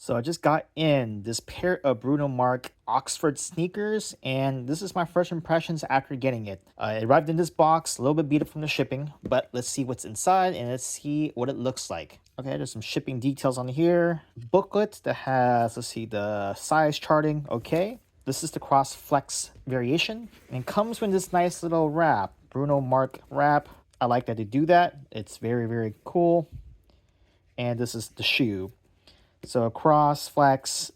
So I just got in this pair of Bruno Marc Oxford sneakers, and this is my first impressions after getting it. It arrived in this box, a little bit beat up from the shipping, but let's see what's inside and let's see what it looks like. Okay, there's some shipping details on here. Booklet that has, let's see, the size charting. Okay, this is the Crossflex variation, and comes with this nice little wrap, Bruno Marc wrap. I like that they do that. It's very, very cool. And this is the shoe. So Crossflex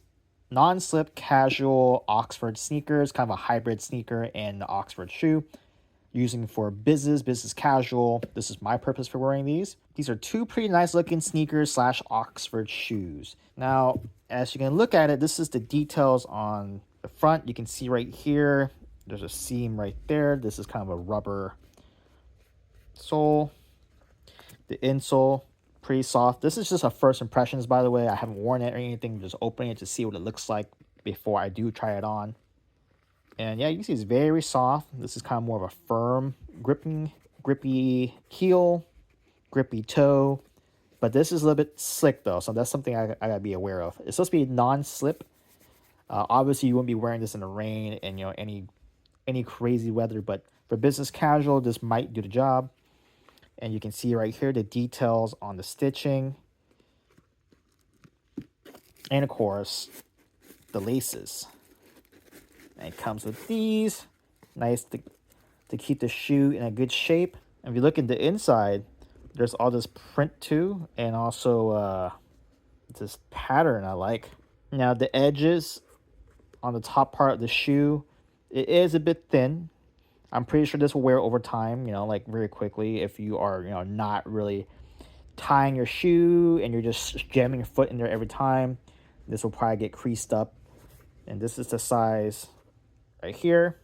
non-slip casual Oxford sneakers, kind of a hybrid sneaker and the Oxford shoe. Using for business casual. This is my purpose for wearing these. These are two pretty nice looking sneakers slash Oxford shoes. Now, as you can look at it, this is the details on the front. You can see right here, there's a seam right there. This is kind of a rubber sole. The insole, pretty soft. This is just a first impressions, by the way. I haven't worn it or anything, just opening it to see what it looks like before I do try it on. And yeah, you can see it's very soft. This is kind of more of a firm grippy heel, grippy toe. But this is a little bit slick though, so that's something I gotta be aware of. It's supposed to be non-slip. Obviously you wouldn't be wearing this in the rain and any crazy weather, but for business casual, this might do the job. And you can see right here the details on the stitching. And of course, the laces. And it comes with these. Nice to keep the shoe in a good shape. And if you look at the inside, there's all this print too. And also this pattern I like. Now the edges on the top part of the shoe, it is a bit thin. I'm pretty sure this will wear over time, like very quickly if you are, not really tying your shoe and you're just jamming your foot in there every time. This will probably get creased up. And this is the size right here.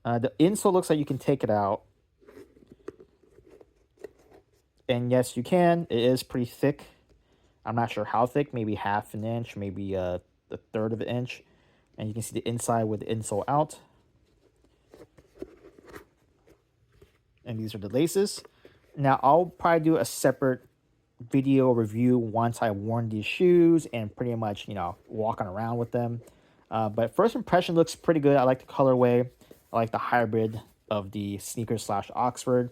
The insole looks like you can take it out. And yes, you can. It is pretty thick. I'm not sure how thick, maybe half an inch, maybe a third of an inch. And you can see the inside with the insole out. And these are the laces. Now I'll probably do a separate video review once I've worn these shoes and pretty much walking around with them. But first impression looks pretty good. I like the colorway. I like the hybrid of the sneaker slash Oxford.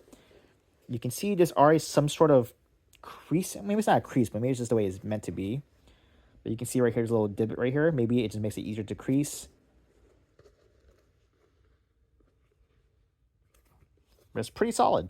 You can see there's already some sort of crease. Maybe it's not a crease, but maybe it's just the way it's meant to be. But you can see right here, there's a little divot right here. Maybe it just makes it easier to crease. But it's pretty solid.